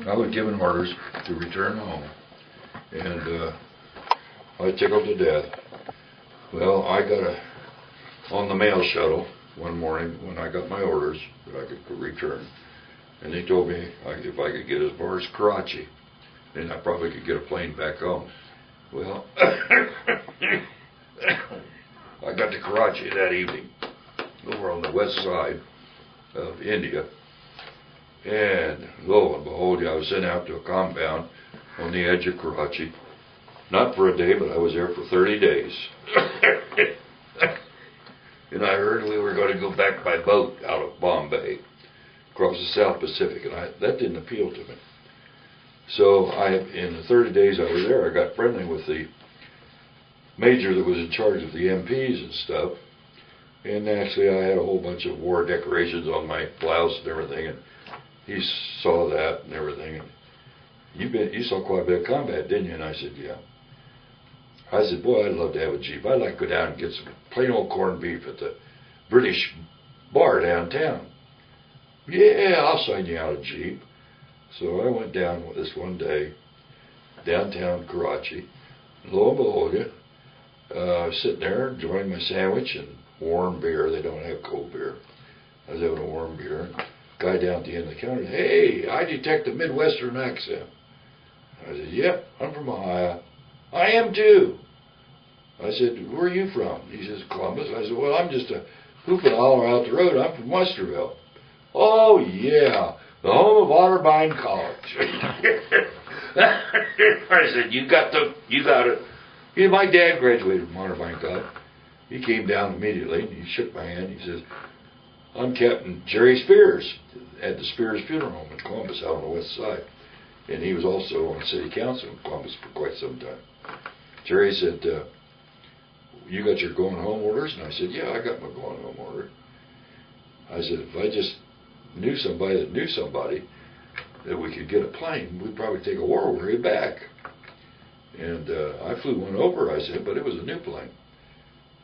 I was given orders to return home, and I tickled to death. Well, I got on the mail shuttle one morning when I got my orders that I could return, and they told me if I could get as far as Karachi, then I probably could get a plane back home. Well, I got to Karachi that evening, over on the west side of India, and lo and behold, I was sent out to a compound on the edge of Karachi. Not for a day, but I was there for 30 days. And I heard we were going to go back by boat out of Bombay, across the South Pacific, and that didn't appeal to me. So in the 30 days I was there, I got friendly with the major that was in charge of the MPs and stuff. And actually I had a whole bunch of war decorations on my blouse and everything, and he saw that and everything. And you saw quite a bit of combat, didn't you? And I said, yeah. I said, boy, I'd love to have a Jeep. I'd like to go down and get some plain old corned beef at the British bar downtown. Yeah, I'll sign you out a Jeep. So I went down this one day, downtown Karachi. Lo and behold, I was sitting there enjoying my sandwich and warm beer. They don't have cold beer. I was having a warm beer. Guy down at the end of the counter, hey, I detect a Midwestern accent. I said, yep, I'm from Ohio. I am too. I said, where are you from? He says, Columbus. I said, well, I'm just a hoop and holler out the road. I'm from Westerville. Oh, yeah, the home of Otterbein College. I said, you got it. My dad graduated from Otterbein College. He came down immediately, and he shook my hand. He says, I'm Captain Jerry Spears at the Spears Funeral Home in Columbus out on the west side. And he was also on the city council in Columbus for quite some time. Jerry said, you got your going home orders? And I said, yeah, I got my going home order. I said, if I just knew somebody that knew somebody that we could get a plane, we'd probably take a war worry back. And I flew one over, I said, but it was a new plane.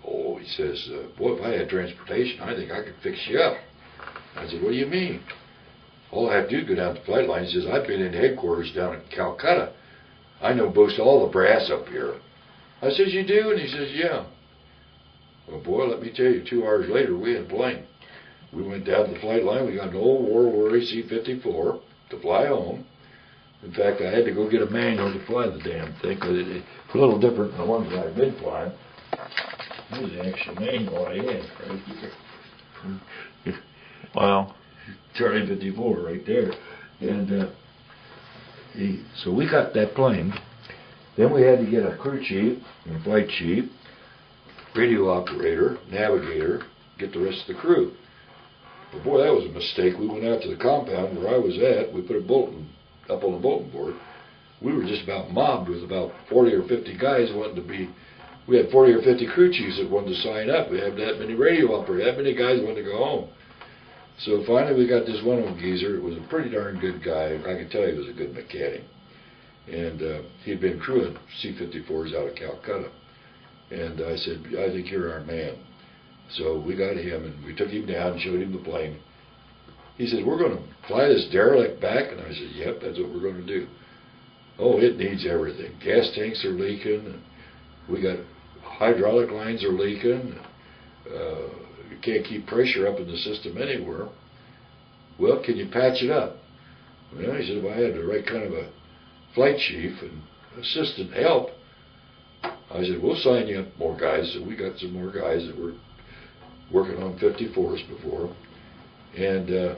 Oh, he says, boy, if I had transportation, I think I could fix you up. I said, what do you mean? All I have to do is go down to the flight line. He says, I've been in headquarters down in Calcutta. I know most all the brass up here. I says, you do? And he says, yeah. Well, boy, let me tell you, 2 hours later, we had a plane. We went down to the flight line. We got an old War Worry C-54 to fly home. In fact, I had to go get a manual to fly the damn thing, because it's a little different than the ones that I've been flying. Here's the actual manual I had right here. Wow. Charlie 54 right there. And so we got that plane. Then we had to get a crew chief and flight chief, radio operator, navigator, get the rest of the crew. But boy, that was a mistake. We went out to the compound where I was at. We put a bulletin up on the bulletin board. We were just about mobbed with about 40 or 50 guys wanting to be. We had 40 or 50 crew chiefs that wanted to sign up. We had that many radio operators, that many guys wanted to go home. So finally we got this one old geezer. It was a pretty darn good guy. I can tell he was a good mechanic. And he'd been crewing C-54s out of Calcutta. And I said, I think you're our man. So we got him, and we took him down and showed him the plane. He said, we're going to fly this derelict back? And I said, yep, that's what we're going to do. Oh, it needs everything. Gas tanks are leaking. And we got hydraulic lines are leaking. You can't keep pressure up in the system anywhere. Well, can you patch it up? Well, he said, if I had the right kind of a flight chief and assistant help, I said, we'll sign you up more guys. So we got some more guys that were working on 54s before. And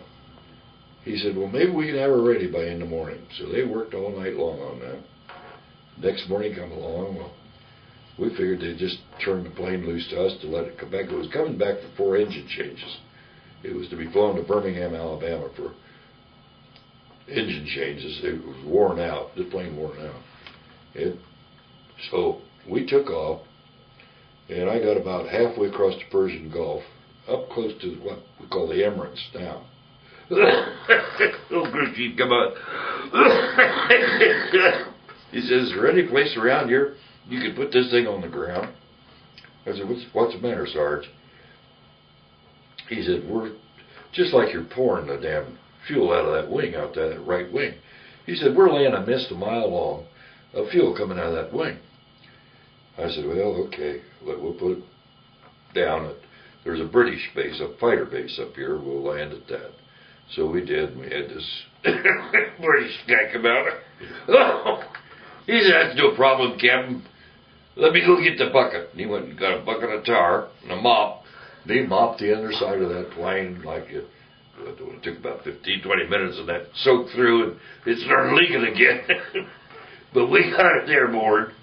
he said, well, maybe we can have her ready by in the morning. So they worked all night long on that. Next morning come along, well, we figured they'd just turn the plane loose to us to let it come back. It was coming back for 4 engine changes. It was to be flown to Birmingham, Alabama for engine changes. It was worn out, the plane worn out. So we took off, and I got about halfway across the Persian Gulf, up close to what we call the Emirates now. Oh, good Chief, come on. He says, is there any place around here you could put this thing on the ground? I said, what's the matter, Sarge? He said, we're just like you're pouring the damn fuel out of that wing, out that right wing. He said, we're laying a mist a mile long of fuel coming out of that wing. I said, well, okay, we'll put it down. There's a British base, a fighter base up here. We'll land at that. So we did. We had this British guy come out. Oh, he said, that's no problem, Captain. Let me go get the bucket. And he went and got a bucket of tar and a mop. They mopped the underside of that plane like it took about 15, 20 minutes, and that soaked through, and it started leaking again. But we got it airborne,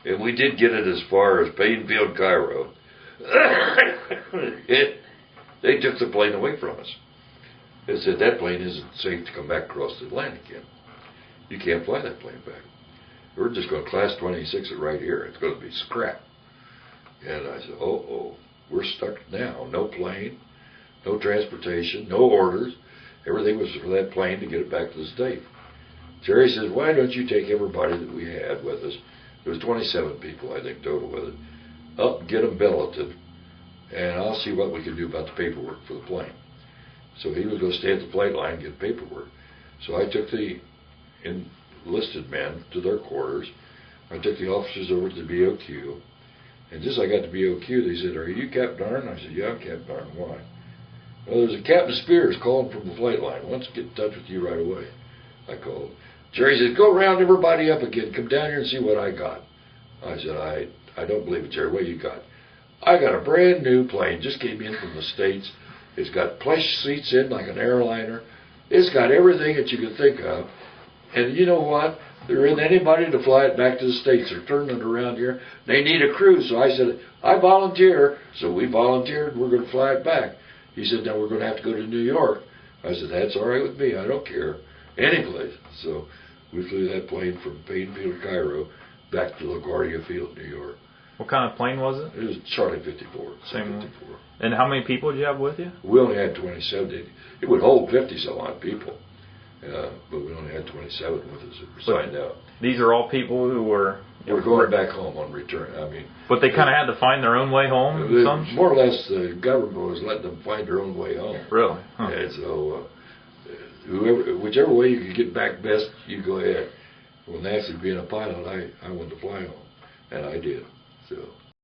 and we did get it as far as Painfield, Cairo. They took the plane away from us. They said, that plane isn't safe to come back across the Atlantic in. You can't fly that plane back. We're just going to class 26 it right here. It's going to be scrap. And I said, oh, we're stuck now. No plane, no transportation, no orders. Everything was for that plane to get it back to the state. Jerry says, why don't you take everybody that we had with us? There was 27 people, I think, total with it. Up and get them billeted, and I'll see what we can do about the paperwork for the plane. So he was going to stay at the flight line and get paperwork. So I took the enlisted men to their quarters. I took the officers over to the BOQ. And just as I got to BOQ, they said, are you Captain Arn? I said, yeah, I'm Captain Arn. Why? Well, there's a Captain Spears calling from the flight line. Wants to get in touch with you right away. I called. Jerry said, go round everybody up again. Come down here and see what I got. I said, I don't believe it, Jerry. What you got? I got a brand new plane. Just came in from the States. It's got plush seats in like an airliner. It's got everything that you could think of. And you know what? There isn't anybody to fly it back to the States. They're turning it around here. They need a crew. So I said, I volunteer. So we volunteered. We're going to fly it back. He said, now we're going to have to go to New York. I said, that's all right with me. I don't care. Any place. So we flew that plane from Painfield, Cairo, back to LaGuardia Field, New York. What kind of plane was it? It was Charlie 54. Same 54. And how many people did you have with you? We only had 27. It would hold 50-some-odd people. But we only had 27 with us that were signed out. These are all people who were... We're going back home on return. I mean, but they kind of had to find their own way home? More or less, the government was letting them find their own way home. Really? Huh. And so, whichever way you could get back best, you go ahead. Well, naturally, being a pilot, I wanted to fly home. And I did. So...